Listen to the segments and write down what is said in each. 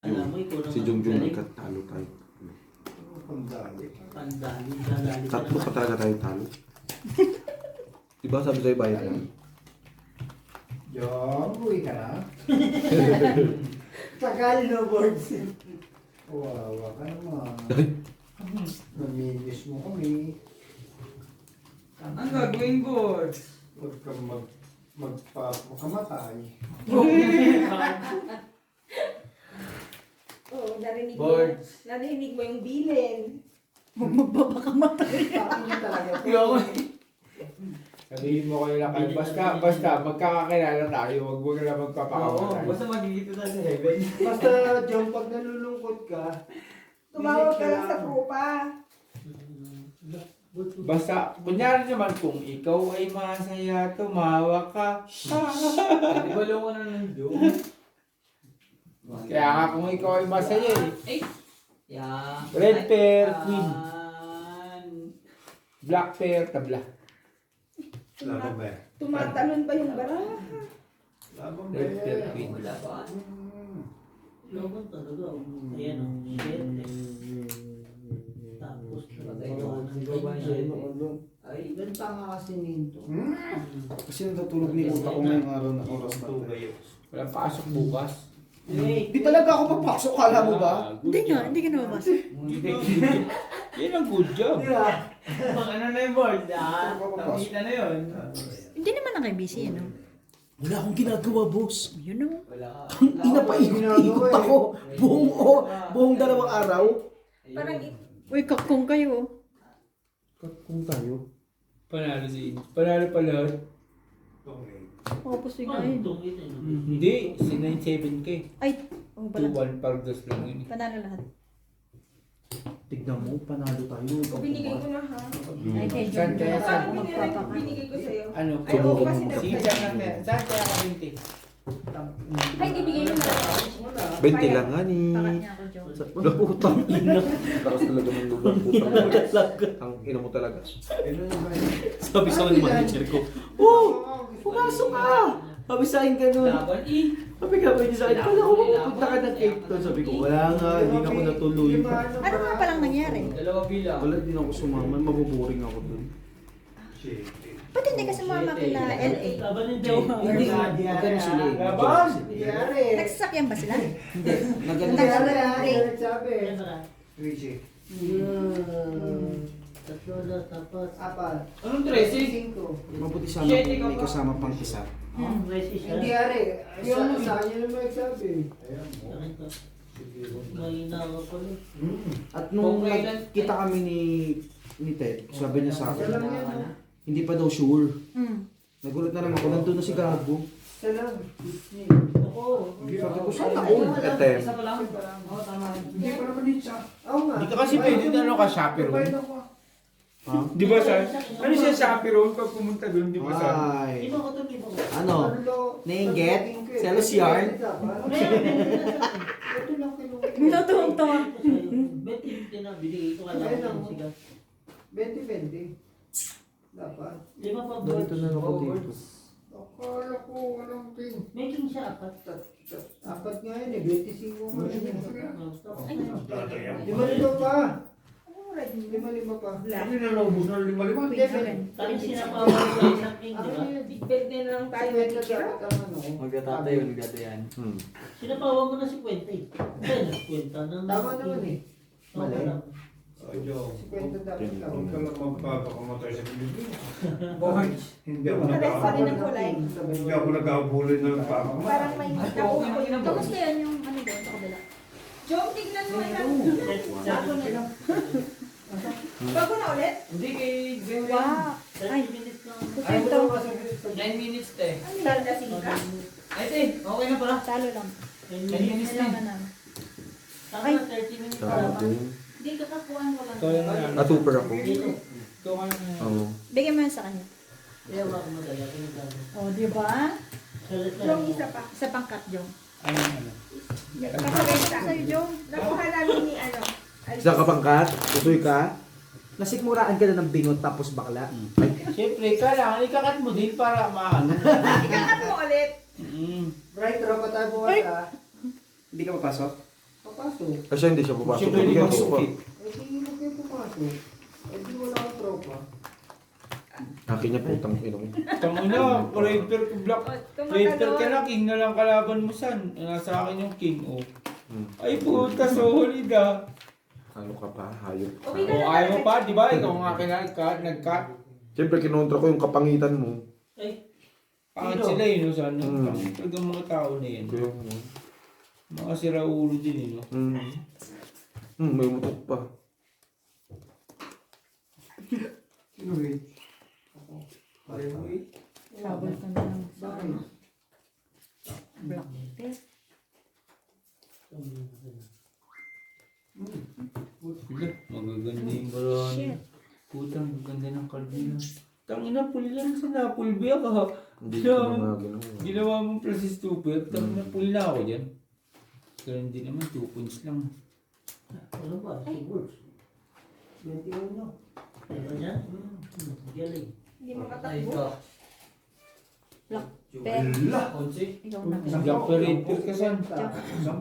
Alam mo, ikaw naman. Si Jungjung nagkatalo tayo. Pandali. Pandali, dadali ka Tatlo pa naman. talaga tayo talo. Diba sabi sa'yo bayad lang? Jong, uwi ka na. Tagal no boards. Wawa ka naman. Namimiss mo kami. Ang gagawin boards? Huwag kang magpapakamatay. Oo, narinig mo. Boards. Narinig mo yung bilin. Akin yun talaga. Sabihin mo kayo lang kayo, basta magkakakilala tayo, wag mo na Oo, magpapakamatay. basta magigito tayo sa heaven. Basta, Jong, pag nalulungkot ka, Tumawag ka lang sa trupa. Basta, kunyari naman kung ikaw ay masaya, tumawa ka. Di ba lang ko na nandiyon? Kaya nga kung ikaw ay masaya eh. Yeah. Red pair, queen. Black pair, tabla. laban ba yan? Tumatalon pa yung baraha. Laban ba Red pair, yan? queen. Wala ba? Laban talaga. Ayan o, siyete. Tapos, Ay, ganda nga kasi nito. Kasi natutulog ni utak ko ngayong araw na oras na tayo. Walang pasok bukas. Hey, Di talaga ako papasok, kala mo ba? Hindi ka na mabasa. Yan ang good job. Pag ano na yung board, nakikita na yun. Hindi naman na kayo busy, ano? Wala akong ginagawa, boss. Yun o. Wala. Inapaikot ako. Buong dalawang araw. Parang Uy, kakong kayo. Kung tayo. Panalo si Panalo pa lahat. Tapos yung paano ayun. itong ito? Hindi, si 97K. Ay, ang pala. 2-1 pardos lang yun. Panalo lahat. Tignan mo, panalo tayo. binigay ko na ha. Ay, kay Saan John. kaya Paano Magpapaka. binigay ko sa'yo? Ano? Ay, oo, kasi Si nagsabi. Chan na saan kaya ka 20? Ay, di bigay mo na. 20 lang nga ni. Pakat niya ako, John. Wala putang ina. Lakas talaga ng lugar putang ina. Ang ina mo talaga. Sabi sa akin ng manager ko, pumasok ka! Sabi sa akin ganun. Laban eh. Sabi ka ba niya sa akin, kala ko mapupunta ka ng Cape Town. Sabi ko, wala nga, hindi na ako natuloy. Ano nga palang nangyari? Dalawa bilang. Wala din ako sumama, mabuboring ako dun. Ba't hindi ka sumama kila LA? Laban ng Joe. Hindi nga, magkano sila eh. Laban! Yari! Nagsasakyan ba sila? Hindi, nagano Yari! Nag- Sabi! Ayan pala. Richie. Tatlo na, tapos. Apat. Anong 13? 5. Mabuti sana kung may kasama pang isa. Resi siya. Hindi, Yari. Yung sa kanya naman nagsabi. Ayan ko. Mahina ka pala. At nung Okay lang. kita kami ni Ted, sabi niya sa Isa lang akin, yan. no? hindi pa daw sure. Hmm. Nagulat na naman ako, nandun na si Gago. Isa lang. Ako. Sabi ko, sana all attempt. Isa pa lang. Oo, tama. Hindi pa naman din siya. Oo nga. Hindi ka kasi pwede na ano ka chaperone. Bayad ako. Ha? Di ba sa? Ano siya chaperone pag pumunta doon, di ba sa? Ay. Di ba ko ito, di ba ko? Ano? Nainggit? Selos yarn? Ito lang kinuha. Natuwang-tawa. 20 na, binigay ko kala Ayun ko lang. siya. 20-20. Dapat. Di ba pa Dito na ako dito. Akala ko walang pin. Making siya apat. Apat nga yun eh. 25 nga yun. Ay, Lima pa. Mura din. Lima pa. Hindi na naubos na 5-5. Kami sinapawa sa isang king, di ba? Big bed din lang tayo. Dapat ang ano. Magkatatayo, magkatayan. Sinapawa mo na si Puente. Ay, nagkwenta na. Tama naman eh. Mali. Si Kwenta dapat lang. Huwag ka lang magpapakamatay sa Pilipinas. Bakit? Hindi ako Parehas pa rin ang kulay. Hindi ako nag-aabulin ng pakamatay. Parang may nakuha. Kamusta yan yung ano doon sa kabila? Joe, tignan mo yan. Bago na lang. Bago na ulit? Hindi kay Gwen. Wow. 30 minutes lang. Ay, mo Ito. naman sabihin sa 9 minutes te. Lasing ka. Ay, te, okay na pala. Talo lang. 10 minutes lang. Kailangan namin. Tama na, 30 minutes lang. Hindi ka kakuhan mo lang. Ikaw lang na. Natuper ako. Dito. Ikaw ka lang na. Oo. Bigyan mo yan sa kanya. Kaya wala ko madaya. Pinagano. Oh, di ba? Salit na. Joe, isa pa. Isa pang cut, Jong. Ano ano? Kapaganda. Sa'yo, Jong. Nakuha namin ni ano. Isa ka pang kat? Tutoy ka? Nasikmuraan ka na ng bingot tapos bakla. Ay, Siyempre, kailangan ikakat mo din para maano. Ikakat mo ulit. Mm. Right, tropa tayo bukas ah. hindi ka papasok? Papasok. Kasi hindi siya pumasok. Siya pwede Hindi masok pa. eh. Eh, di mo kayo pumasok. Eh, di wala akong tropa. Akin niya putang ina mo. Tangina, Raper ko black. Raper ka na, king na lang kalaban mo san. Nasa akin yung king, oh. Ay puta, solid ah. Ano ka pa? Hayop. O ayaw mo pa, di ba? Ikaw nga nag-cut. Siyempre, kinontra ko yung kapangitan mo. Ay, Pangat sila yun, no? Sa ano? Mm. Talagang mga tao na yan. Kaya mo. Mga siraulo din, eh, no? May mutok pa. Sino eh? Ako. Pareho eh. Labol ka na lang. Bakit? Black test. Wala, magaganda yung barang. Shit. Putang, maganda ng kalbi na. Tangina, puli lang sa napulbi ako. Hindi ko na nga ginawa. Ginawa mo plus stupid. Tangina, puli na ako dyan. Ganun din naman, 2 points lang. ano ba? Siguro. 21 no? Ano yan? Galing. Hindi makatakbo. Black test. Konsi? Ikaw na. Jack pa rin, ka saan? 10.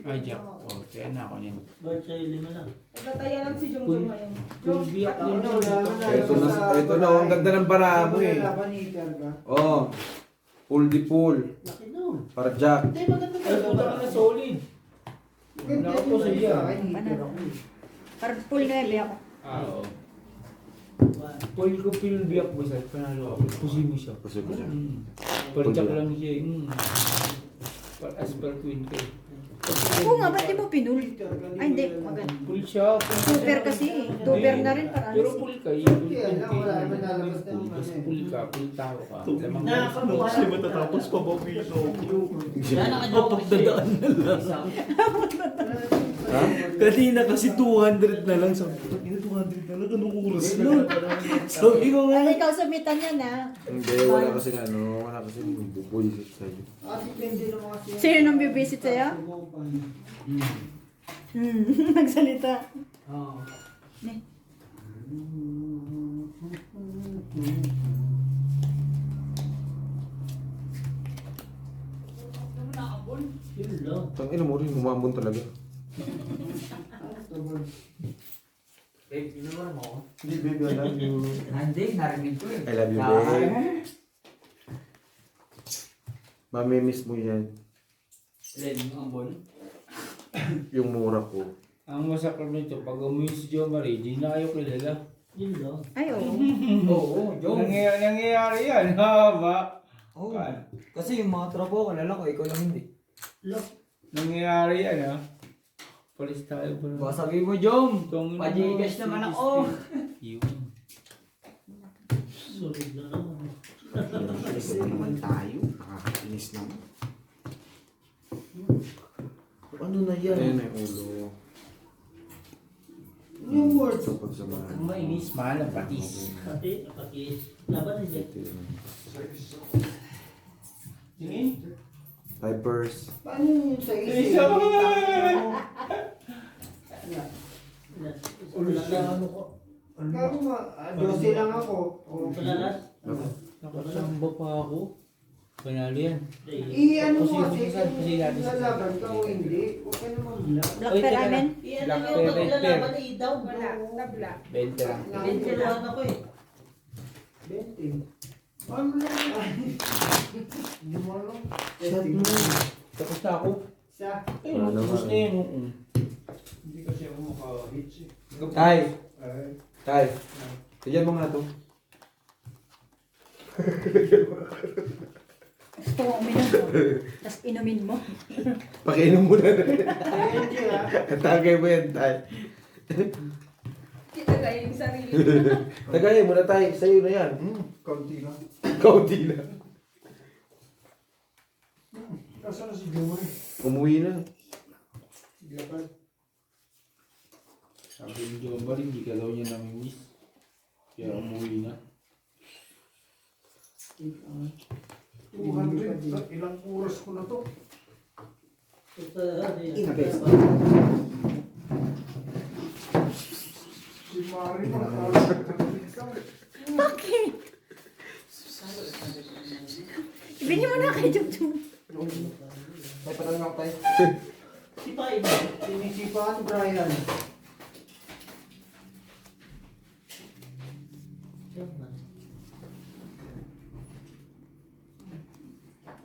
Ay, Jack. O, kaya na ako niyan. Ba't sa'yo 5 lang? Nagtataya lang si Jongjong ngayon. Pulbi ako Ano, yun. wala na. Ito na, ang ganda ng bara mo eh. Laban ni Iterga. Oh. Pull di pull. Laki nun. Para Jack. Hindi, maganda Ay, puta ka na solid. Ganda Wala ko yun sa sa iya. akin, Iter ako eh. Parang full 9 ako. Oo. Pulbi ko pulbi ako basta. Panalo ako. Pusi mo siya. Kasi ko siya. Parchak lang siya. As per twin ka. Oo nga, ba't di mo pinul? Ay, hindi. Maganda. Pull siya. Tuber kasi. Tuber na rin para Pero alis. pull ka. Pull Kaya lang, wala naman ka. lalabas na naman Tapos eh. pull ka. Pull tao ka. Lamang Nakakabuha na. matatapos pa ba piso? Kaya nakadyoke siya. Ha? Kanina kasi 200 na lang. Sabi ko, 200 na lang. Anong oras na? Sabi ko nga. Ay, ikaw sumitan yan ha. Hindi, wala kasi wala kasi bubuisit sa'yo. Ah, depende naman kasi. Sino nang bibisit sa'yo? Nagsalita. Oo. Ne. Yun lang. Tang ina mo rin, umambon talaga. Babe, ginawa mo? Hindi, baby, I love you. Hindi, narinig ko eh. I love you, babe. Mamimiss mo yan. Len, ang bon. Yung mura ko. Ang masakit nito, pag umuwi si Jo Marie, di na kayo kilala. Yun lang. Ay, oo. Oo, Jong. Nangyayari yan, ha ba? Oo. Kasi yung mga tropa ko, kilala ko, ikaw lang hindi. Look. Nangyayari yan, ha? Palis tayo ba? Baka sabi mo, Jom. Tong Pajigas naman ako. Yun. Solid na naman. Inis naman tayo. Nakakainis naman. Ano na yan? Ayan na yung ulo. Yung words. Sa pagsamahan. Mainis, mahal ang patis. Pati, laban hindi. Tingin? Diapers. Paano yun sa isip? Isa mo! Ulit lang ano ko. Kaya mo, 12 lang ako. Palalas? Nakasamba pa ako. Panalo yan. I-ano mo Kasi kasi natin sa lalaban ka o hindi. Huwag ka naman black. Black Oy, per teka amin. Iyan Black lang yung red paglalaban na i-down. Wala, tabla. 20 lang. Bentiluhan ako eh. 20. Paano lang yan? Hindi mo alam. Shut mo. Tapos na ako. Sa Ayun, tapos na yun. Hindi kasi ako maka-hits eh. Tay! Ay, Tay! Tigyan mo nga to. Gusto ko uminom mo. Tapos inumin mo. Pakiinom mo na. Hindi ah. Tagay mo yan, Tay. Kita tayo yung sarili. Tagay mo na, Tay. Sa'yo na yan. kaunti lang. Kaunti na. Nasaan na si Joey? Umuwi na. Dapat. Sabi ni John Marie, hindi ka daw niya namimiss. Kaya umuwi na. 200. Ilang oras ko na to? Si Mari makakalasin ka. Bakit? Ibigay mo na kay Jum Jum. May patanong ako tayo. Sipain mo. Sinisipahan ni Brian. Yan man.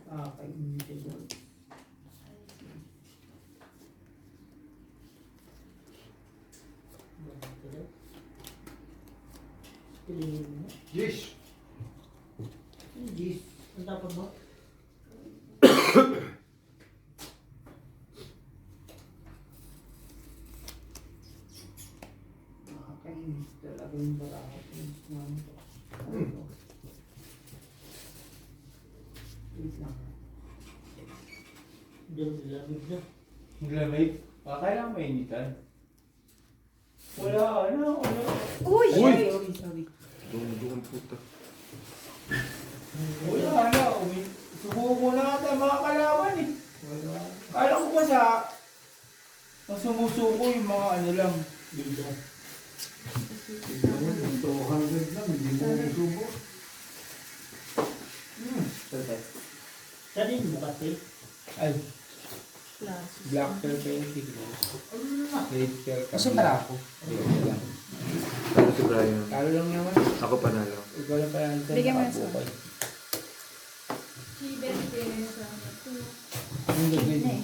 Kakainitin ko. Pilingin mo. Yes. Jeez. Ang tapon mo? Nakakainis talaga yung barakot. Wait lang. Diyan nilamig na. Lamig. Kailangan mainitan. Wala. Uy! Sorry. Doon puta. Wala. Subuko na natin mga kalaban eh. Kala ko pa sa sumusuko yung mga ano lang. Bilda. 200 lang, hindi mo subo. Saan yung bukas eh? Ay, black pepper yung tignan. Red pepper. Kasi marako. Talo si Brian. Talo lang naman. Ako panalo. Ikaw lang pala nito. Bigyan mo na sa- nakabukod. Si Bente sa Anong gagawin mo?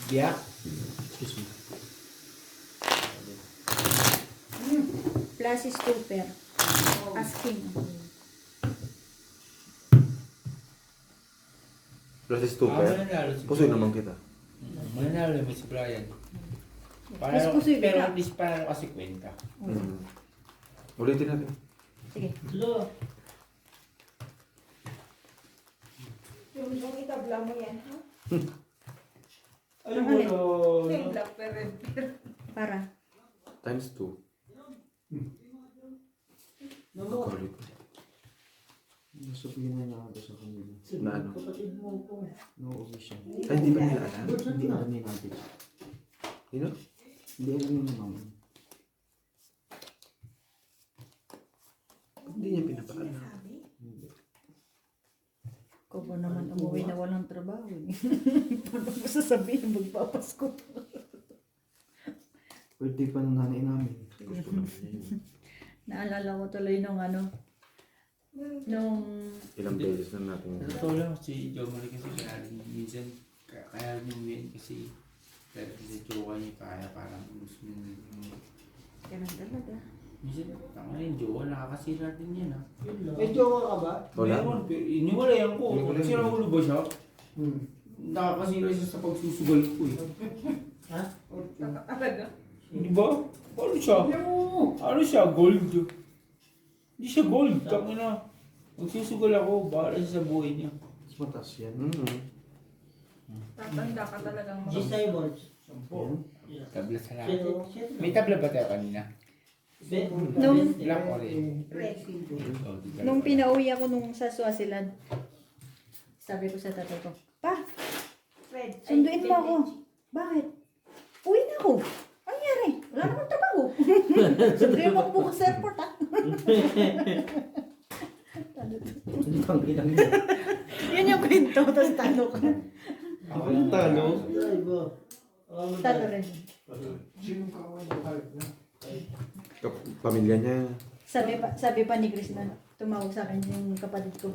Biyak? Excuse me. Plus is super. Asking. Plus is two pair. Mananalo si Pusoy Brian. naman kita. Mananalo naman si Brian. Mas pusoy Pero ka. at least panalo kasi kwenta. Ulitin natin. Sige. Hello. yung itabla mo yan, ha? Ay, Ang wala. Yung black per red per. Para. Times 2. Kulit. Sabihin na niya ako sa kanila. Na ano? Kapatid mo po. Nauuwi siya. Ay, hindi ba nila alam? Hindi alam ni natin. Sino? Hindi alam ni mama. Hindi niya pinapaalam. Ko ba naman umuwi na walang trabaho eh. Paano mo sasabihin magpapasko? Birthday pa ng nanay namin. Gusto naman niya. Naalala ko tuloy nung ano, nung Ilang beses na natin. Sa totoo lang, si Joe Marie kasi minsan kaya niya kasi pero si Joe niya kaya parang gusto niya. ganun talaga. Minsan, tama yung Joe, nakakasira din yan ha. Yun lang. May jowa ka ba? Wala. Meron, pero iniwalayan ko. Iniwalayan Sira mo. ulo ba siya? Hmm. Nakakasira siya sa pagsusugal ko eh. Ha? Talaga. Di ba? Ano siya? Ano siya? Gold. Hindi siya gold. Tama na. Magsusugal ako, bahala siya sa buhay niya. Mas mataas yan. Tatanda ka talagang mga. G-Cyborgs. Yan. Tabla sa lahat. Shit. May tabla ba tayo kanina? Nung- Black o red? Red. Oh, di ba? Nung pinauwi ako nung sa Swaziland, sabi ko sa tatay ko, Pa, Red. sunduin mo ako. Bakit? Uwi na ako. Ano nangyari? Wala namang trabaho. Sunduin mo ako bukas sa airport ha. Yun yung kwento, tapos talo ka. Ako yung talo. Ay, bo. Talo rin. Sinong kaaway mo kahit na? Pamilya niya. Sabi pa ni Chris na tumawag sa akin yung kapatid ko.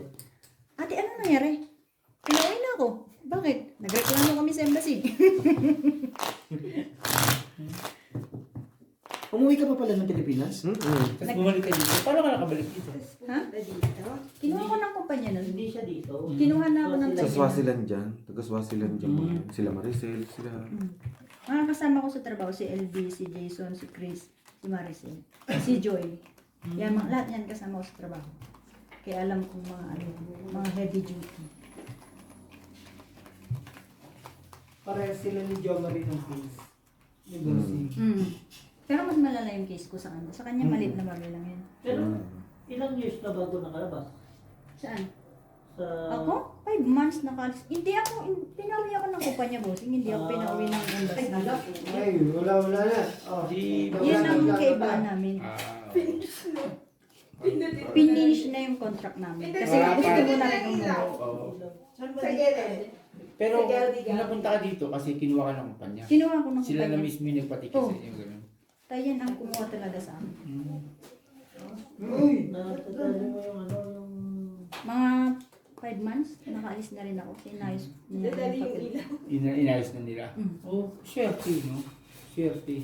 Ate, ano nangyari? Pinauwi na ako. Bakit? Nagreklamo kami sa embassy. Umuwi ka pa pala ng Pilipinas? Tapos bumalik ka dito. Paano ka nakabalik dito? Ha? Kinuha ko ng kumpanya nun. Hindi siya dito. Kinuha na ako ng Sa taga. Swaziland dyan. Taga Swaziland dyan. Sila Maricel, sila. Mga kasama ko sa trabaho, si LB, si Jason, si Chris, si Maricel, si Joy. Yan, lahat yan kasama ko sa trabaho. Kaya alam kong mga heavy duty. Parehas sila ni Jo Marie ng case. Yung Garcia. Pero mas malala yung case ko sa kanya. Sa kanya maliit na bagay lang yan. Pero ilang years na bago nakalabas? Saan? Sa... Ako? 5 months na kalis. Hindi ako, pinauwi ako ng kumpanya, bossing. Hindi ako pinauwi ng embassy. Ay, wala na. Oh, Yun ang kaibahan namin. Finish na yung contract namin. Kasi Wala gusto pa. mo na rin umuwi. Oo. Sa gilid. Pero Si Geldy, kung napunta ka dito kasi kinuha ka ng kumpanya. Kinuha ko ng Sila na kumpanya. mismo yung nagpatikit Oh. sa inyo. Ganun. Tayo yan ang kumuha talaga sa amin. Uy! Natatali mo yung ano, yung... Mga 5 months, nakaalis na rin ako. Sinayos niya Dadali yung yung papel. ilaw. Inayos na nila. Mm. Oh, swerte, no? Swerte.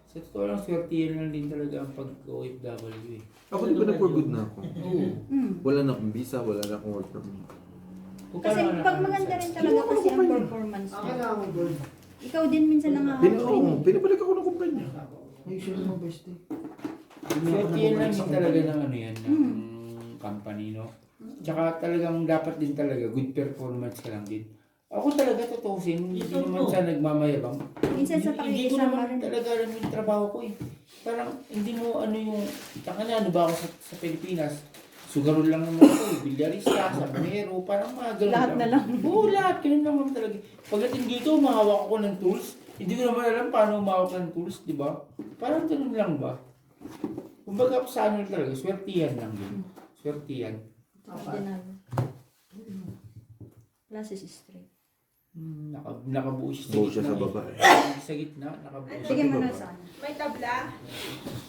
Sa totoo lang, swerte yan lang din talaga ang pag-OFW eh. Ako di ba na-for good na ako? Oo. Mm. Wala na akong visa, wala na akong work permit. Kung Kasi paano ka pag nakaalis maganda sa- rin talaga kasi ang performance Ako mo. na ako, Gold. Ikaw din minsan nakakagawa. Pinabalik ako ng kumpanya. Ay, sure mo, bestie. Swerte yan lang din talaga ng ano yan, ng company, no? Tsaka talagang dapat din talaga, good performance ka lang din. Ako talaga tutusin, hindi Ito naman po. sa nagmamayabang. Minsan sa Hindi ko pakikisama naman rin. talaga alam yung trabaho ko eh. Parang hindi mo ano yung, taka na ano ba ako sa Pilipinas? Sugarol lang naman ako eh, bilyarista, sabanero, parang mga ganun Lahat na lang. Oo, lahat, ganun lang naman talaga. Pagdating dito, mahawak ako ng tools. Hindi ko naman alam paano umawak ng tools, di ba? Parang ganun lang ba? Kumbaga sa ano talaga, swertihan lang yun. Swertihan. Ordinary. Classes is straight. Nakabuo siya Buo siya sa gitna baba. eh. Sa gitna, nakabuo siya. Sige mo na sa ano. May tabla,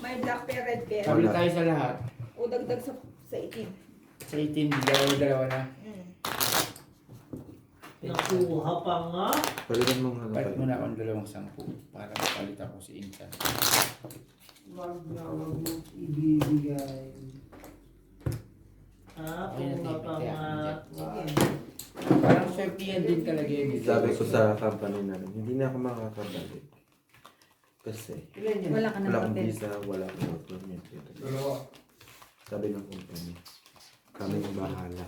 may black pen, red pen. Sabi tayo sa lahat. O dagdag sa itim. Sa itin, dalawa-dalawa na. Nakuha pa nga. Palitan mo nga Palit ng mo na akong 210 para mapalit ako si Intan. Wag na, wag mo ibibigay. Ah, Okay na, kuha pa Tito. nga. Parang swertihan din talaga yun. eh. Sabi ko sa company namin, hindi na ako makakabalik. Kasi Ilan yan? Wala ka na wala akong papel. visa, wala akong work permit. Sabi ng company, kami yung bahala.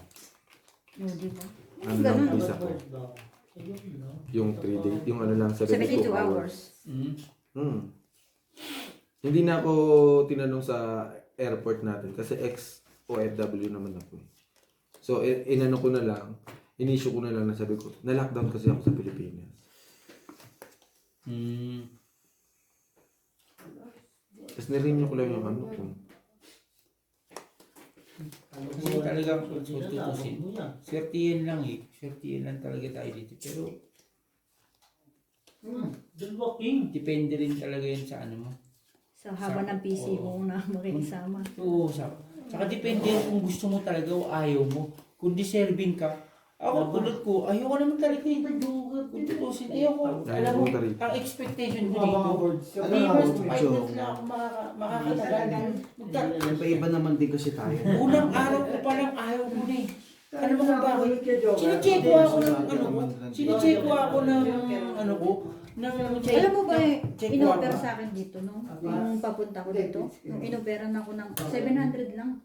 No, di ba? Ano lang Ganun. visa ko? Ayun, no? Yung 3 days, yung ano lang, 72 hours. Mm. Hindi na ako tinanong sa airport natin kasi ex-OFW naman ako. So, inano ko na lang, inisyo ko na lang na sabi ko, na-lockdown kasi ako sa Pilipinas. Mm. Tapos nirenew ko lang yung ano ko. Kasi talagang kung tutusin, swertihan lang eh. Swertihan lang talaga tayo dito. Pero Dalawa king. depende rin talaga yun sa ano mo. Sa haba ng PC Oo. mo na makikisama. Oo, saka depende yun kung gusto mo talaga o ayaw mo. Kung deserving ka, ako tulad ko, ayoko naman talaga eh. Kung tutusin, ayoko. Alam mo, ang expectation ko dito, hindi mas 5 months na ako makakatagal. Iba-iba naman din kasi tayo. Unang araw ko palang ayaw ko na eh. Alam mo kung bakit? Sinicheck ko ako ng ano ko. Sinicheck ko ako ng ano ko. Alam mo ba, check inopera ko. sa akin dito, no? Nung papunta ko dito, nung inoperan ako ng 700 lang.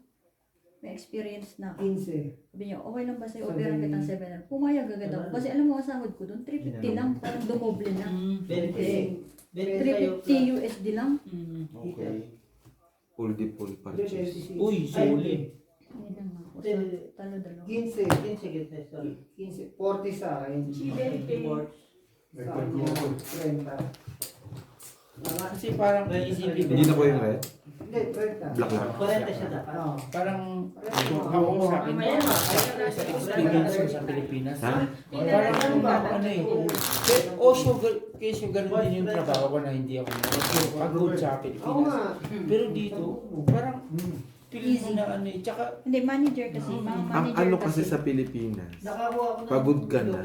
May experience na ako. 15. Sabi niya, okay lang ba sa'yo, operan kitang 700? Pumayag agad ako. Kasi alam mo, ang sahod ko doon, 350 lang. Parang dumoble na. Benefit. Benefit 350 USD lang. Okay. Full deep, full purchase. Uy, solid. Hindi lang ako. So, talo-dalo. 15. Sige, sorry. 15. 40 sa akin. Sa akin, 30. Kasi parang iisipin Hindi na ko yung red. Hindi, 30. Black lang. 40 siya dapat. Oo. parang ako sa akin, sa experience ko sa Pilipinas, Ha? parang ano eh. Kasi ganun din yung trabaho ko na hindi ako pagod sa Oo Pilipinas. nga. Pero dito, parang feeling mo na ano eh. Tsaka, Hindi, manager kasi. Mga Ang manager ano kasi sa Pilipinas, Nakakuha ko na. pagod ka na,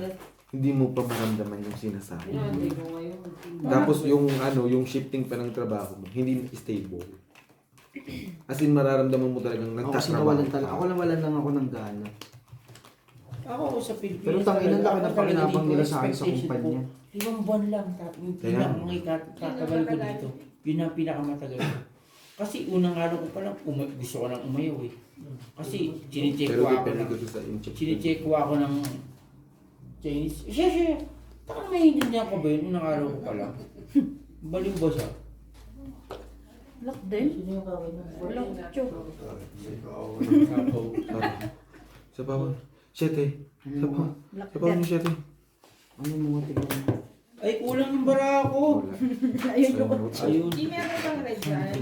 hindi mo pa maramdaman yung sinasabi. Hindi ko ngayon. Tapos yung ano, yung shifting pa ng trabaho mo, hindi stable. As in, mararamdaman mo talagang Ako kasi nagtatrabaho nawalan talaga. ka. Ako nawalan lang ako ng gana. ako sa Pilipinas. Pero tangina laki ng ako pakinabang dito, nila sa akin sa expectation ko, kumpanya. 5 buwan lang. Tapos yung Kaya? pinakatagal ko dito. Yun ang pinakamatagal ko. Kasi unang araw ko palang gusto ko nang umayaw eh. Kasi chine-check Pero ko ako depende ng ko sa incheck. chine-check ko ako ng Chinese. Siya. Taka naiintindihan ko ba yun? Unang araw ko pala. Baliw ba siya? Lock din. Sino yung kawin mo? Walang joke. Sabaw. Sa bawah. Siyete. Sa bawah. Black Sa bawah death. mo siyete. Ano mga tingnan mo? Ay, kulang yung bara ko. Wala. Ayun yung Ayun. Hindi meron bang red dyan?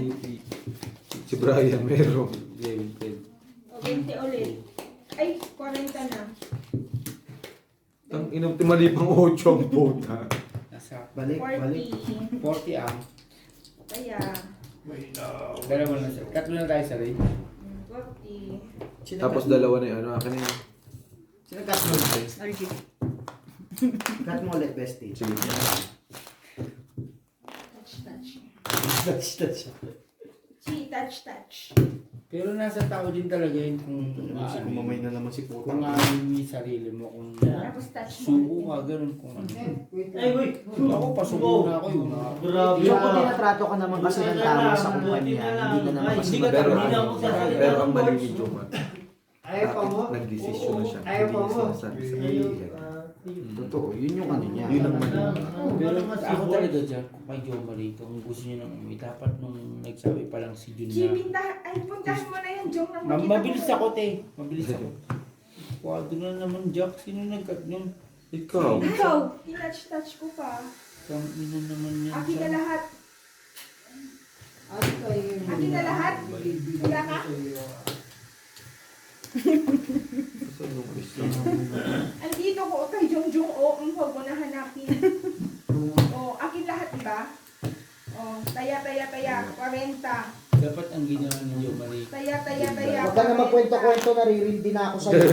Si Brian meron. O 20 ulit. Ay, 40 na. Tang Tingnan mali pang 8 ang puta. Nasa Balik, balik. 40. 40 ang. Kaya, Dalawa na siya. Tatlo na tayo sa rin. 40. Tapos dalawa na yung ano, akin na yun. Sino cut mo ulit? RG. Cut mo ulit, bestie. Sige. Touch. Chi, touch. Pero nasa tao din talaga yun kung Kung mamay na naman si Puro. kung ano yung sarili mo. Kung Tapos touch mo. suko ka, ganun kung ano. Ay, wait. Ako, pasuko na ako yun. Grabe. Yung kung tinatrato ka naman kasi ng tama sa kumpanya, hindi ka naman kasi Hindi ka Pero, hindi na ako sasabi. pero ang mali ni Jomar. Ayaw pa mo? Nag-desisyon na siya. Ayaw pa Hindi mo? niya sinasabi sa kaibigan. Totoo, yun yung ano niya. Yun ang mali. Pero ako talaga dyan, kung kay Jo Marie, kung gusto niyo nang umuwi, dapat nung nagsabi pa lang si Jun Chi, na, puntahan mo na yan, Jong. nang makita mabilis mo. ako, te. Mabilis ako. Wado na naman, Jack. Sino nagkat nung? Ikaw. Ikaw, tinouch ko pa. Kang ina naman yan, Akin na Jack. lahat. Ano tayo yung... Akin na lahat. Wala ka? Andito ko kay Jong. Huwag mo na hanapin. Akin lahat, diba? Taya. 40. Dapat ang ginawa ni Jo Marie. Taya. Huwag ka na magkwento-kwento, naririndi na ako sa'yo.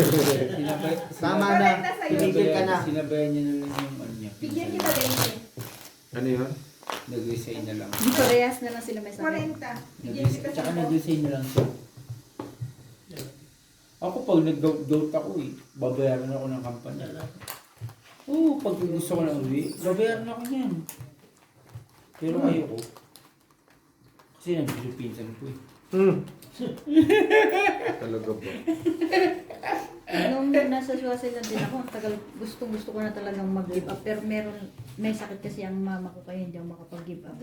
Tama na, pinigil ka na. Sinabayan niya na lang yung ano niya. Bigyan kita 20. Ano yun? Nag-resign na lang. Di parehas na lang sila may sakit. 40. Bigyan kita Tsaka 10. nag-resign na lang siya. Ako pag nag-doubt ako babayaran ako ng kampanya. Oo, pag gusto ko na uwi, babayaran ako niyan. Pero ayoko. Kasi nandito pinsan ko Talaga ba? Nung nasa Swaziland din ako, ang tagal, gusto ko na talagang mag-give up. Pero may sakit kasi ang mama ko kaya hindi ako makapag-give up.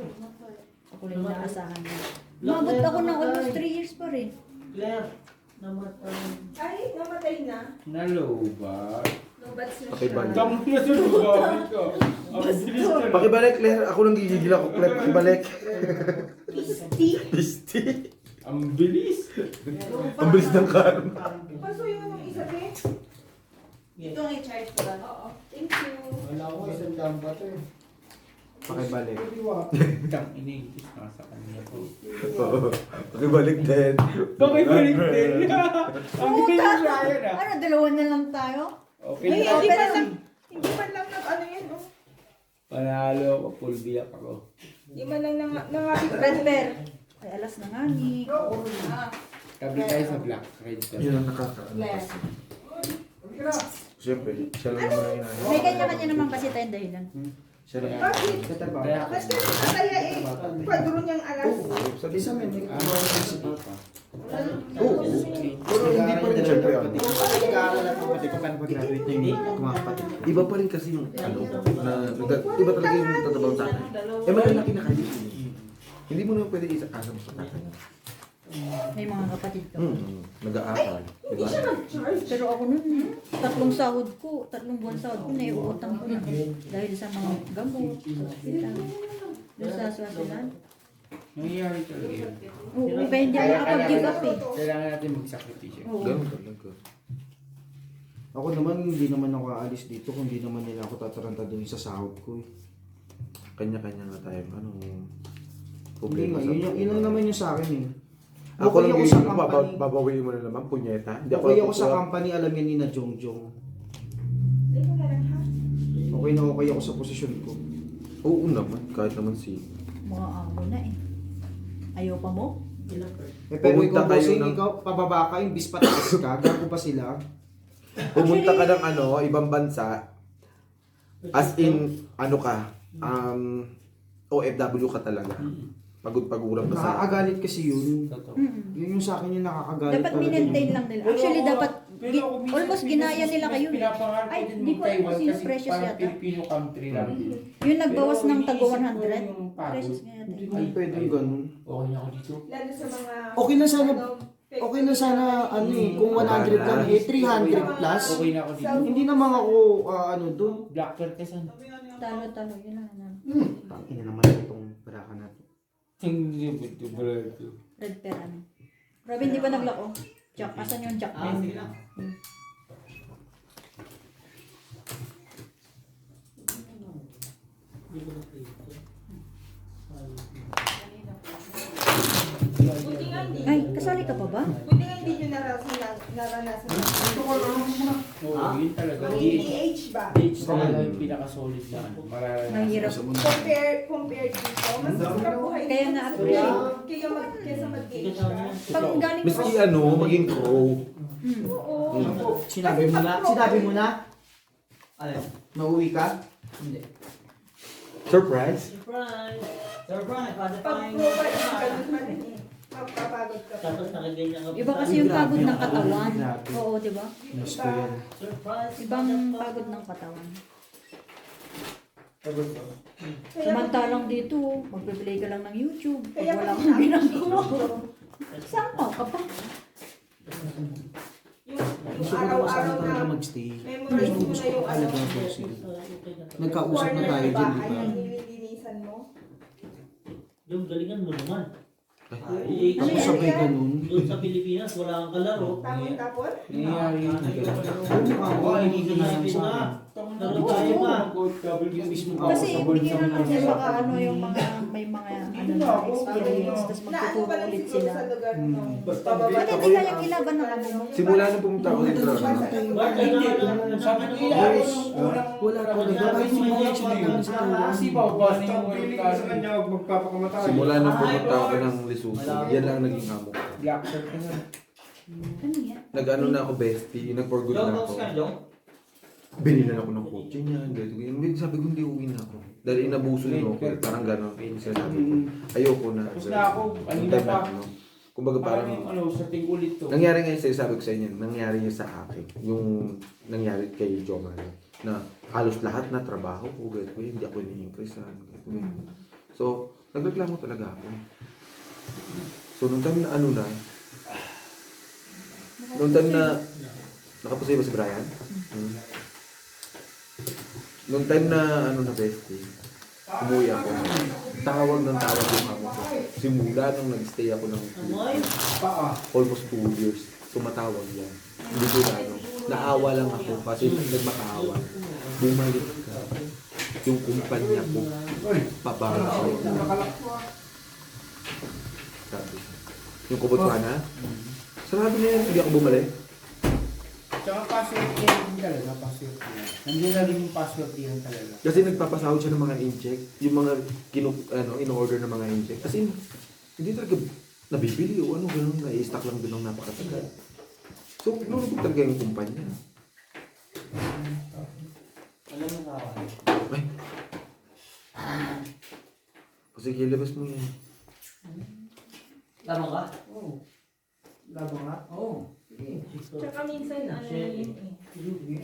Ako rin naasahan na. Umabot ako ng almost 3 years pa rin. Claire, namatay. Ay, namatay na. Nalobat. Lobats na Pakibalik. Tama na sa lubat ka. Ang bilis ka. Pakibalik, Claire. Ako lang gigigil ako, Claire. Pakibalik. Pisti. Pisti. Ang bilis. Ang bilis ng karon. Paso yung anong isa, te. Ito ang i-charge ko lang. Oo. Thank you. Wala ko isang damba to eh. Pakibalik. Tang iniigis na sa kanya po. Oo. Pakibalik din. Pakibalik din. Ang bilis na yun Ano, dalawa na lang tayo? Okay Ay, na. hindi man lang ano yan, oh. Panalo ako, full biyak ako. Hindi man lang nangapit. Red bear. Ay, alas na nga ni. Tabi tayo sa black. Red ka. Yun ang nakakaalas. Siyempre, siya lang naman ang inaayos. May kanya-kanya naman kasi tayong dahilan. Siya lang. Bakit? Sa trabaho. Kaya Kasi masaya eh. Padro niyang alas. Sabi Isa men, si Papa. Oo. Pero hindi pa rin siyempre ano. Nag-aaral ang kapatid ko, paano pag-graduate na yung mga kapatid. Iba pa rin kasi yung ano, iba talaga yung tatabang tatay. Eh malalaki na kayo. Hindi mo naman pwede isa-asa mo sa tatay. May mga kapatid ka. Nag-aaral. Hindi siya nag-charge. Pero ako nun, 3 buwan sahod ko, naiuutang ko na. Dahil sa mga gamot, sa hospital. Doon sa Swaziland. Nangyayari talaga yun. Oo, iba hindi ako nakapag-give up eh. Kailangan natin magsakripisyo. Oo. Ganun talaga. Ako naman, hindi naman ako aalis dito kung hindi naman nila ako tatarantaduhin sa sahod ko eh. Kanya-kanya nga tayo. Anong Hindi problema nga, yun lang naman yung sa akin eh. Ako Okay lang ako yung sa company. babawiin mo na naman, punyeta. Okay ako sa company, alam yan ni na Jongjong. Ito na lang ha. Okay na okay ako sa posisyon ko. Oo naman, kahit naman si... Mga amo na eh. Ayaw pa mo? Eh, pero Pumunta ikaw, kayo bossing, ng- ikaw, pababa ka, imbis pataas ka, gago pa sila. Pumunta ka ng ano, ibang bansa. As in, ano ka, OFW ka talaga. Pagod-paguran ka sa... Nakakagalit kasi yun. Totoo. Yun yung sa akin yung nakakagalit Dapat minentain lang nila. Actually, dapat almost ginaya nila kayo. Pinapangarap Ay, ko din di ko alam mag-Taiwan kung sino kasi precious parang yata. Filipino country lang. Yung nagbawas Pero ng tago iniisip ko 100. yung pagod. Precious nga yata. Hindi pwede yung ganun. Okay na ako dito. Lalo sa mga... Okay na sana, ano, okay na sana, ano eh, kung 100 lang eh, 300 plus. Okay na ako dito. Hindi naman ako, ano doon. Black belt ka saan? Talo-talo. Yun lang. Tangina naman itong baraka na to. Hindi ba ito ba ito? Red pair ano. Grabe, hindi pa naglako. Jack, asan yung Jack? Hindi ko nakita. Buti nga hindi. Ay, kasali ka pa ba? Buti nga hindi nyo naranasan. Oo, yun talaga. Ang DH ba? DH talaga yung pinaka-solid na ano. Mahirap. Compared dito, mas mabuhay. Kaya nga appreciate. Kaysa mag-DH ka. Pag galing mo Miski ano, maging pro. Oo. Sinabi mo na? Sinabi mo na? Ano? Mauwi ka? Hindi. Surprise? Surprise! Surprise! Pag-provide ka, ganun pa rin eh. Papagod ka pa. Tapos nakaganyan ka. Iba kasi yung pagod ng katawan. Oo, di ba? Mas ko yan. Surprise! Ibang pagod ng katawan. Kaya, Samantalang dito, magpe-play ka lang ng YouTube. Pag Kaya wala pag kang ginagawa. Saan ka pa? yung araw-araw na magstay. memorize mo na yung ano, Nagkausap na corner tayo ng dyan, di bahay, ba? yung nililinisan mo. Yung galingan mo naman. Ako sabay ganun. Doon sa Pilipinas, wala kang kalaro. Tapon-tapon? Nangyayari yun na Oo, hindi ka na lang sa akin. Laro tayo pa. Yung mismo Kasi hindi lang kasi baka ano yung mga, may mga ano na experience, tapos Na ano magtuturo pa lang ulit siguro sila. sa lugar mo. Ba't hindi kaya kilaban ng amo mo? Simula nung pumunta ako dito, ano, Bakit kailangan Sabi ko Wala ko. Nagkakaroon si Coach na yun. kasi babasa yung Feeling ko sa kanya huwag magpapakamatay. simula nung pumunta ako ng Lesotho, yan lang naging amo ko. black shirt ka na. Ano yan? Nag-ano na ako, bestie, nag-for good na ako. Binilan ako ng kotse niya, ganito, ganyan. Sabi ko, hindi uwi na ako. Dahil inabuso niyo ako, parang gano'n. Sinasabi ko, ayoko na. Tapos na ako, Yung kanina time pa. na, ano, kumbaga Parang parang, yung ano, sa ulit to. nangyari nga yung sabi ko sa inyo, nangyari niya sa akin. Yung nangyari kay Jomar, na halos lahat na trabaho ko, ganito, hindi ako ini-increasean, ganito, ganito. So, nagreklamo talaga ako. So, nung time na ano na, nung time na, nakapusay ba si Brian? Nung time na, ano na bestie, umuwi ako, tawag ng tawag yung amo ko. Simula nung nag-stay ako ng almost 2 years, tumatawag yan. Hindi ko na ano, naawa lang ako kasi nagmakaawa. Bumalik ka. Yung kumpanya ko, pabara sa'yo. Sabi. Yung Kubotwana, sarado na yan, hindi ako bumalik. Tsaka password yan talaga, password yan. Nandiyan na rin yung password yan talaga. Kasi nagpapasahod siya ng mga in-check, yung mga in-order ng mga in-check. Kasi hindi talaga nabibili o ano, gano'n, na-i-stock lang din ng napakatagal. So, nulubog talaga yung kumpanya. Alam mo na ako. Ay! O sige, labas mo yan. Tama ka? Oo. Labo nga? Oo. Tsaka minsan ano yun eh.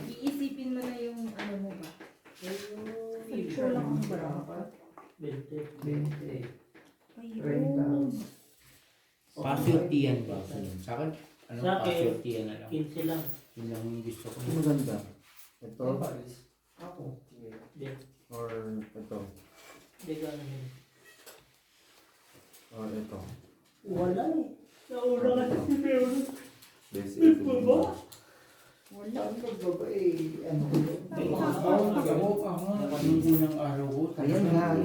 Iisipin mo na yung ano mo ba. Picture lang ang barang. 20. Ayun. Password yan ba? Sa akin, ano Sa akin, password yan na lang. 15 lang. Yun lang yung gusto ko. Maganda. Ito. Ako. Hindi. Or ito. Hindi ka ano yun. Or ito. Wala eh. Nauna ka si Pero. Best ito. Wala. Ang babae, ano ko yun? Nung unang araw ko, Ayan nga,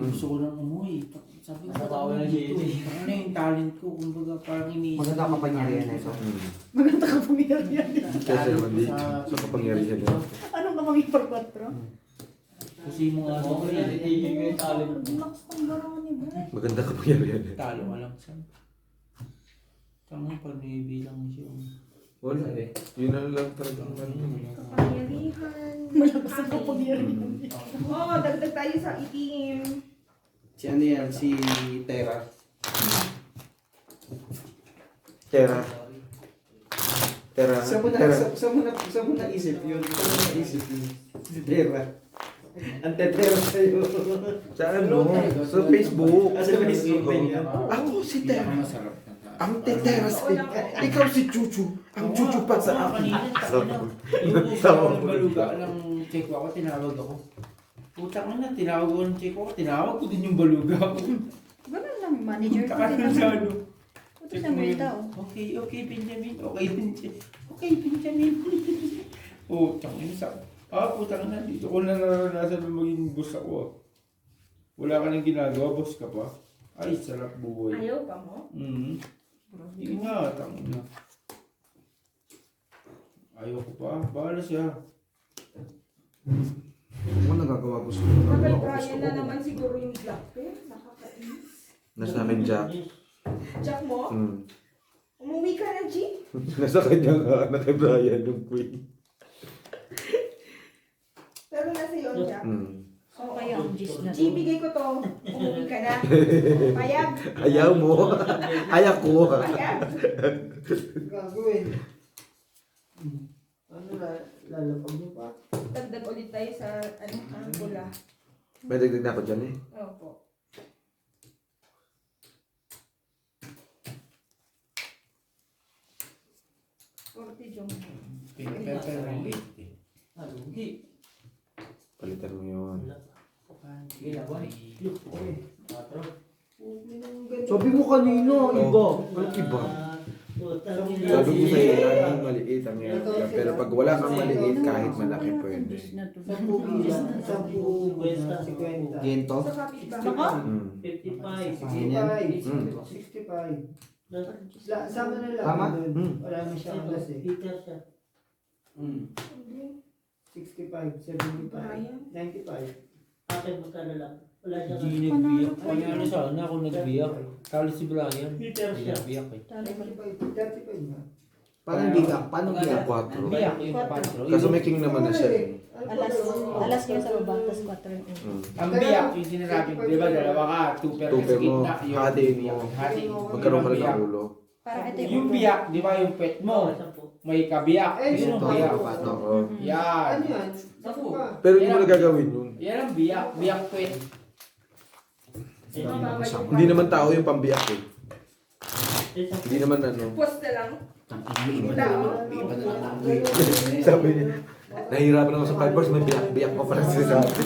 gusto ko lang umuwi. Sabi ko, Natawa na siya yun. ano yung talent ko? Kumbaga parang iniisip. Maganda kapangyarihan na ito. Maganda ka pumiyan. Kasi naman di, sa kapangyarihan niya. Anong ka mga iparpatro? Kasi yung mga Oo, yan. Itigil ko yung talent. Lakas ng barang ni Bray. Maganda kapangyarihan niya. talo ka lang sa. Tama pa, nibilang siya. Wala eh. Yun na lang talagang ano. Kapangyarihan. Malakas ang kapangyarihan. Oo, dagdag tayo sa itim. Si ano yan? Si Tera. Tera. Tera. Saan mo naisip yun? Saan mo naisip yun? Si Tera. Ang tetera sa'yo. Sa ano? Sa Facebook. Sa Facebook ba yun? Ako si Tera. Masarap na tayo. Ang teteras eh. Ikaw si Chuchu. Ang Chuchu pa sa akin. Kanina, yung usawa ng baluga ng check ako, tinawag ako. Putang na, tinawag ko ng check ako, tinawag ko din yung baluga ako. Ganun lang, manager ko. Taka Di sa ba? ano. Ito na may tao. Okay, Benjamin. Okay, Benjamin. Okay, Benjamin. Oh, tsaka yun sa... Putang na, dito ko na naranasan na maging boss ako. Ah. Wala ka nang ginagawa, boss ka pa. Ay, sarap buhay. Ayaw pa mo? Hindi nga, tangin na. Ayaw ko pa, bahala siya. Ako nagagawa gusto ko. Kay Nagagawa ko gusto Brian na ko. naman siguro yung black pen. Nakakainis. Nasa akin, Jack. Jack mo? Umuwi ka na, G? Nasa kanya nga, kay Brian, yung queen. Pero nasa iyo, Jack. So, kaya ang gis na G, bigay ko to. Umuwi ka na. Payag. Ayaw mo. Ayaw ko. Payag. Gagawin. Ano lalapag mo pa? Dagdag ulit tayo sa pula. May dagdag na ako dyan eh. Opo. Jong. Palitan mo yun. Sabi mo kanina, iba. Anong iba? Sabi ko sa'yo, laging maliit ang hirap ka. Pero pag wala kang maliit, kahit malaki pwede. Gento? Sa kapitbahay. Baka? 55. 65. Sama na lang. Tama? Wala na siyang alas eh. Peter siya. 65, 75, 95. Akin magkano lang. Wala siya. Hindi nagbiyak. Ano sana ako nagbiyak. Talo si Brian. Peter Hindi siya. nagbiyak eh. 35 na. Paano biyak? Paano biyak? 4. Biyak yung 4. Kaso may king naman na siya eh. Alas kayo sa baba, tapos 4 yung ulo. Ang biyak yung sinasabi, di ba dalawa ka, two-pair ka sa Tupe mo, gitna. Yung hatiin mo. biyak, hatiin mo. Magkaroon ka rin Biyak. ng ulo. Parang ito Yung biyak, di ba yung pet mo, may kabiyak. Eh, Yun ang ito. biyak. Oo. Yan. Ano yan? Sapo. Pero hindi mo na gagawin yun. Yan ang biyak, biyak pet. Hindi naman tao yung pambiyak eh. Hindi naman ano. Post na lang. Iba na lang. Sabi niya, nahihirapan ako sa 5 bars, may biyak-biyak pa pala siya sa akin.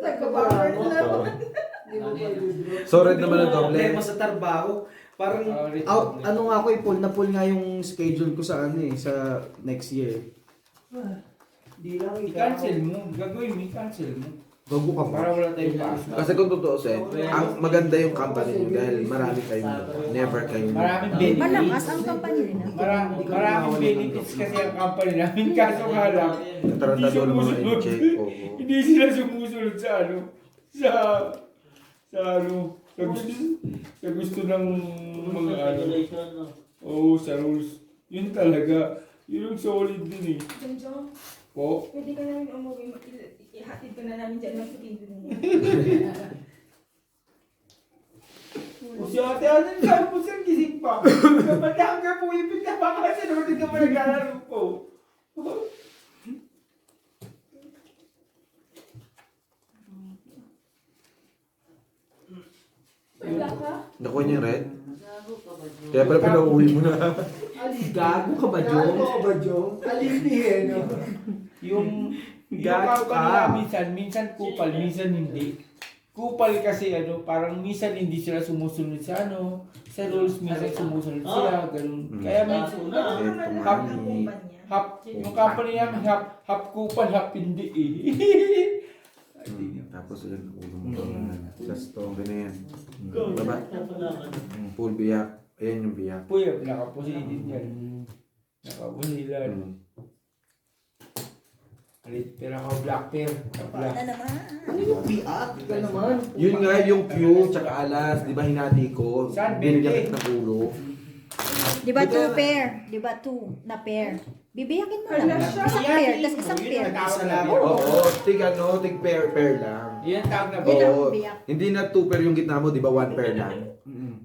Nagbabawer na. So red naman ang doble. Problema sa trabaho. Parang Out, ano nga ako i-pull na pull nga yung schedule ko sa ano eh, sa next year. Di lang I-cancel mo, gagawin mo, i-cancel mo. Bago ka Para pa. wala tayong pasok. Kasi kung totoo ang maganda yung company nyo dahil marami kayong never kayong Maraming benefits. Malakas ang company nila. Maraming benefits kasi ang company namin. Kaso nga lang, tarantado ng mga in-check. Oo. hindi sila sumusunod sa ano, sa gusto ng mga ano. Regulation, no? Oo, sa rules. Yun talaga. Yun yung solid din eh. Jong, Po. pwede ka namin umuwi. Ihatid ka na namin dyan ng sukidin mo. O si ate, ano yung sabi mo sir, gising pa? Kapag hanggang po, ibig na pa kasi naman hindi ka pa naglalaro po. Wala ka? Nakuha niya yung red? Kaya pala pinauwi mo na. Gago ka ba, Gago Jong? ka ba, Jong? Alipi eh, no? Yung Gago ka. kanila minsan kupal, minsan hindi. Kupal kasi ano, parang minsan hindi sila sumusunod sa ano, sa rules, minsan sumusunod sila, ganun. Kaya minsan, Ano na lahat ng kumpanya? yung company namin, half kupal, half hindi eh. Tapos yun, ulo mo. Just to, ganyan. Baba. Full biyak. Ayan yung biyak. Puya, nakapositin dyan. Nakaposilan. Pero ako black pair. Black. Ano yung biyak? Ka naman. Yun nga yung Q, tsaka alas, di ba hinati ko? Saan, Binigyan Bente? kita ng ulo. Di ba 2 pair? Di ba 2 na pair? Bibiyakin mo lang. Hala siya. Isang pair, tapos isang pair. Oo, tig pair lang. Yan ang tawag na Yun ba? ang Oo, biyak. hindi na 2 pair yung gitna mo, di ba 1 pair lang?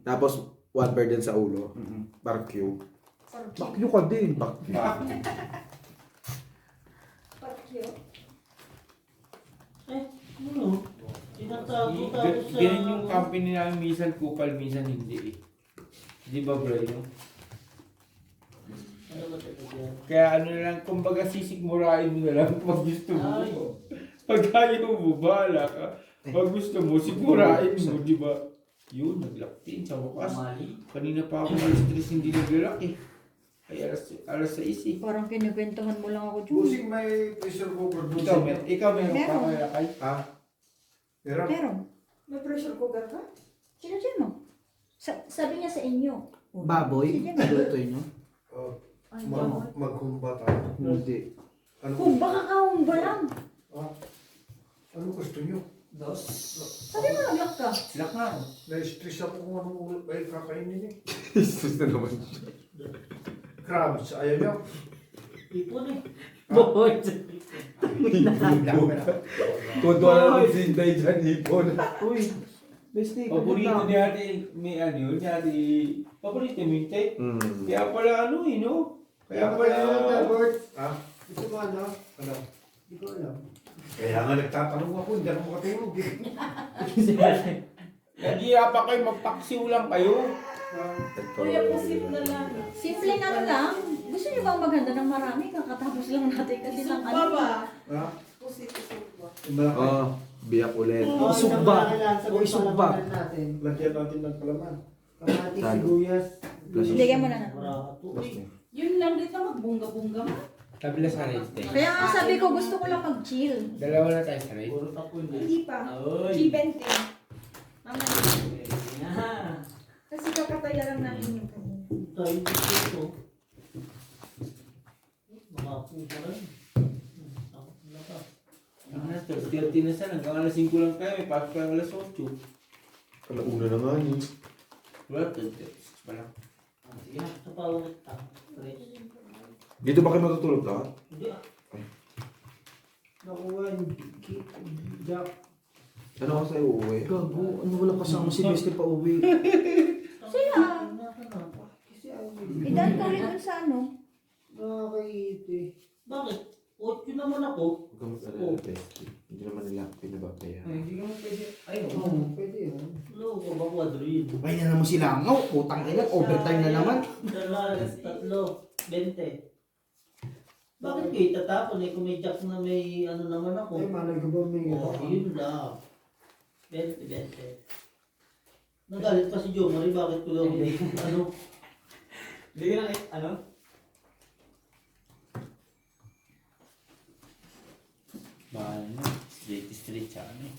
Tapos 1 pair din sa ulo. Para Q. Bakyo ka din. Bakyo. Pakyo. Ano? Tinatago tapos sa... Ganun yung company namin, minsan kupal, minsan hindi eh. Di ba bro? No? Ano ba talaga yan? Kaya ano na lang, kumbaga sisigmurain mo na lang pag gusto mo. Ay. Pag ayaw mo, bahala ka. Pag gusto mo, sigmurain mo, di ba? Yun, naglaktin sa wakas. Kanina pa ako na-stress, hindi naglalak eh. Ay, alas 6 eh. Parang kinukwentuhan mo lang ako, Jun. Busing may pressure cooker. Ikaw meron ka Meron. kaya kay? Ha? Pero, Meron. May pressure cooker ka? Sino dyan mo? Sabi niya sa inyo. Baboy? Lutoy nyo? oh, Ay, Jun. maghumba tayo. Hindi. Ano, Kung baka kahumba lang. ano gusto nyo? Dos. Sabi mo nag-lock ka. Silak nga ako. Na-stress ako kung anong ulo ay kakainin eh. Jesus na naman. Crabs, ayaw nyo? Ipon eh. Boy! Tuwa naman si Inday dyan, ipon. Uy, bestie, Paborito ni ate, may ano yun, ni ate, paborito mo yung tape. Kaya pala ano eh, no? Kaya pala, Ha? Gusto mo ano? Ano? Hindi ko alam. Kaya nga nagtatanong ako, hindi ako makatulog eh. nag-iapa kayo, magpaksiw lang kayo. Kuya, pusin na lang. Simpleng ano lang. Gusto niyo bang maghanda ng marami? Kakatapos lang natin kasi ng Isugba ano. ba? Ha? Pusit, isugba. Malaki. Oh, biyak ulit. Isugba. Sa O isugba. natin. Lagyan natin ng palaman. Kamatis, Talo. sibuyas. Bigyan mo na na. Yun lang dito, magbungga-bungga mo. Kabila sa race day. Kaya nga sabi ko gusto ko lang mag-chill. Dalawa na tayo sa race. Puro tapon eh. Hindi pa. Ay. G20. Mamaya. Yan. Kasi kakataya lang namin yung kanina. Tayo dito. Makapo pa rin. Takot na ka. Ang nasa, 30 na sana, hanggang alas 5 lang tayo, may pasok tayo alas 8. Kalauna na nga ni. Wala, 36 pa lang. Sige na, ito pa ulit. Tres. Dito ba kayo matutulog ta? Hindi ah. Nakuha, Jack. Ano ka sa'yo uuwi? Gago, ano wala kasama si bestie pa uwi. Sila. Kasi ang Idaan ko rin dun sa ano. nakakaiti. Bakit? 8 naman ako. Huwag kang mag-alala, bestie. Hindi naman nila ako pinababaya. Ay, hindi ka mo pwede. Ay, oo, pwede yun. Loko ba quadrille? Ay na naman sila ngaw, putang ina, overtime na naman. Dalawa, tatlo, 20. Bakit kayo itatapon eh? Kung may jack na may ano naman ako. Ay, malay ko ba may Oh, yun lang. 20. Nagalit pa si Joe Marie, bakit ko daw hindi, ano? Hindi ka na, ano? Mahal na. Street siya, ano eh.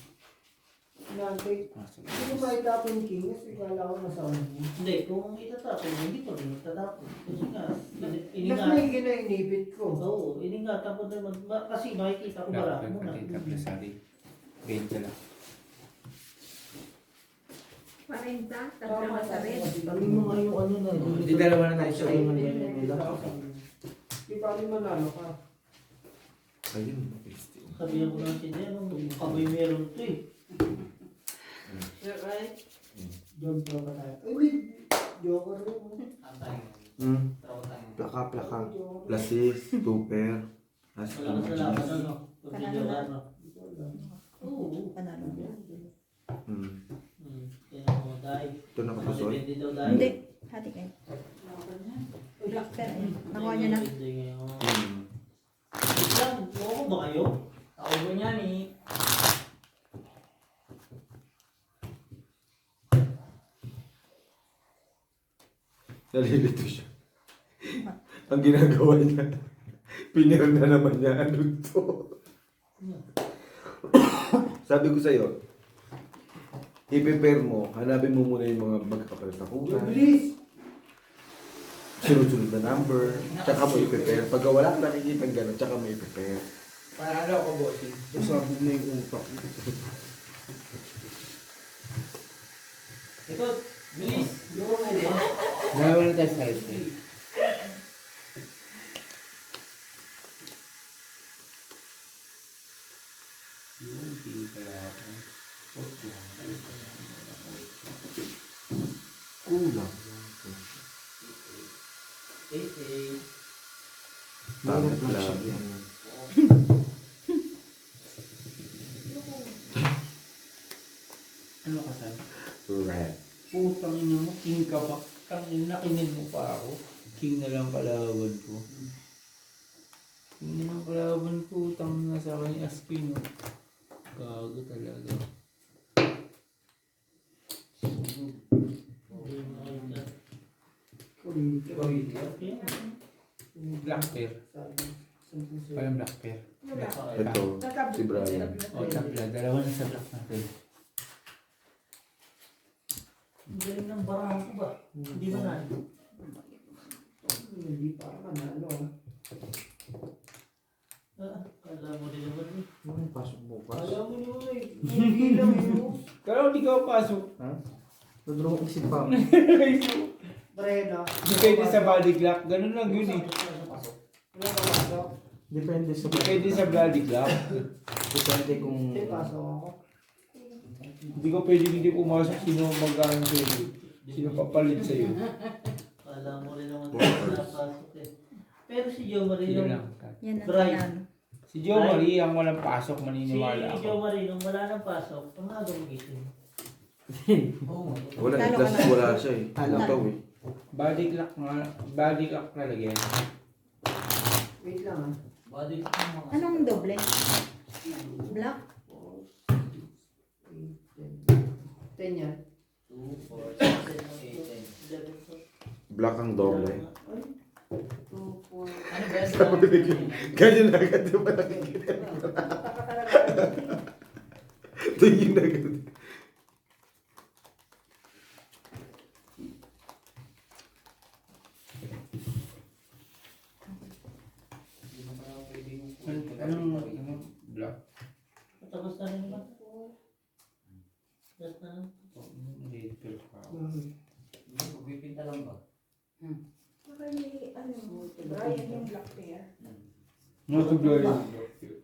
Nante, Pasok. hindi ko maitapon king kasi kala ko nasa ano. Hindi, kung itatapon, hindi ko rin itatapon. Kasi nga, Mas iningat. may ginainipit ko. Oo, iningatan ko naman. Kasi makikita ko bara muna. Kapila sa rin. 20 lang. 40, tatlo sa rin. Kami mga yung ano na. Di dalawa na tayo sa Ay, ulo. nila. Di pa rin manalo ka. Ayun, bestie. Sabihan ko lang si Nero, kamoy meron to eh. Right? Joke pa tayo. Ay, may joker rin. Plaka. Plasis, tuper. Wala ka sa laban, ano? Pagbidyuhan, no? Oo. Panalo. Kaya mo, dahil. Ito na katusol. Depende daw dahil. Hindi. Hati kayo. Pero nakuha niya na. Depende ngayon. Yan, buko ba kayo? Ako ba niyan eh? Nalilito siya. Ang ginagawa niya, pinirm na naman niya. Ano to? Sabi ko sa'yo, i-prepare mo, hanapin mo muna yung mga magkakapalit na kulay. Bilis! Sunod-sunod na number, tsaka mo i-prepare. Pag wala ka nakikita ng gano'n, tsaka mo i-prepare. Panalo ako, bossing. Usapin na yung utak. Ito, bilis. Dalawa na tayo sa race day. Yung hindi pala ako. Kulang. Bakit lang yan? Ano ka saan? Red. Putang ina mo, king ka ba? Nakinig mo pa ako. King na lang kalaban ko. King na lang kalaban ko. Utang na sa akin as queen. Oh. Gago talaga. Kulit. Okay. Black pair. Parang black pair. Wala. Ito, si Brian. O, tabla. Dalawa na sa black natin. Ang galing ng barahan ko ba? Hindi ba na? Hindi pa manalo. Alam mo din naman eh. Ano pasok bukas? Alam mo yun eh. Hindi lang yun. Pero hindi ka pasok. Nadraw ko si Pam. Brena. Depende sa body clock. Ganun lang yun eh. Wala ka pasok. Depende sa Depende sa body clock. Depende kung... Hindi, pasok ako. Hindi ko pwedeng hindi pumasok. Sino magkano sa'yo? Sino papalit sa'yo? Alam mo rin naman na napasok eh. Pero si Joe Marie Sino nung lang? Yan ang Brian. tanano. Si Joe Marie ang walang pasok. si Maniniwala Joe ako. Marie nung wala nang pasok, umaga magising. Oo. Wala, Talo plus ka na. wala siya eh. Talo. Utaw eh. Body clock nga. Body clock talaga yan. Wait lang ah. Body ko ng mga Anong doble? Black? 10 yan. 2, 4, 6, 7, 8, 10. Black ang doble. 2, 4. Ano ba yan? Ganyan na agad yung nakikita. Tingin na agad. Anong black? Tapos na rin ba? Tapos na rin. Red pair pa. Pipinta lang ba? Baka ni, Brian yung black pair. Matuglo yun.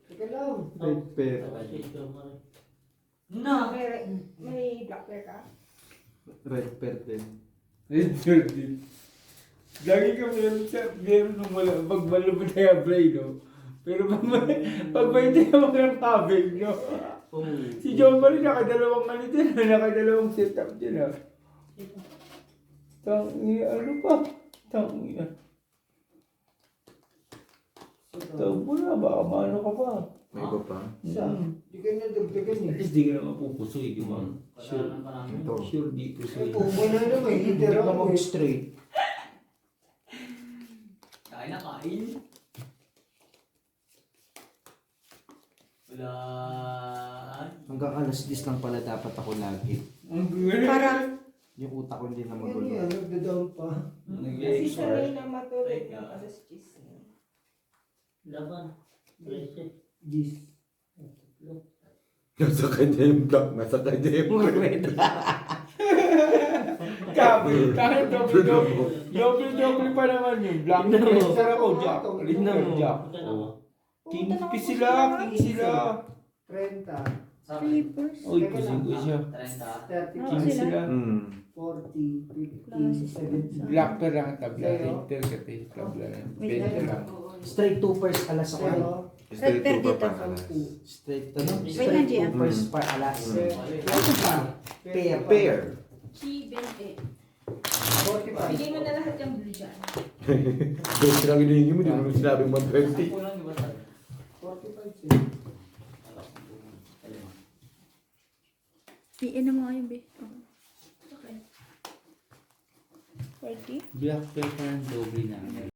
Teka lang. Red pair. Tapos si Joe Marie. May black pair ka? Red pair din. Red pair din. Lagi ka meron nung wala. Pag malabot na yung brain, no? Pero pag may tayo ng kabig, no? Si John Marie nakadalawang ano din, nakadalawang setup din, ah. Ano pa? Tangi. Tawag mo na, baka maano ka pa. May iba pa. Hindi kayo nadagdagan At eh. least di ka naman pupusoy, di ba? Sure. Ito. Sure, di pusoy. Kung wala na may Hindi leader ka ako eh. mag-straight. Kain na kain. Wala. Hanggang alas 10 lang pala dapat ako lagi. Para Yung utak ko hindi na Ano magulo. yan? Nagda-down pa. Kasi sanay na matulog ng alas 10. Laban. 13. Gis. Nasa kanya yung black, nasa kanya yung red. Kabi, kahit double pa naman yun. Black Panther ako, Jack. Red Tignan mo. Jack. King sila. 30. Clippers. Uy, pusing ko siya. 30. Oo, King sila. sila. 40. 50. Classes. 70. Black pair ang tabla. Inter kasi tabla na. Wait Pwede lang. lang. Straight 2 first alas ako. Zero. Straight Red to pair pa dito. pa. Straight ano? Wait Straight lang, Gia. 2 first pa alas. Ano pa? Pair. Pair. Chi, 20. 45. Bigay mo na lahat yung blue dyan. Doon lang hinihingi mo, di mo sinabing 120. 45 sila. PN mo nga yun, be. Okay. 40? Black pair pa ng doble na.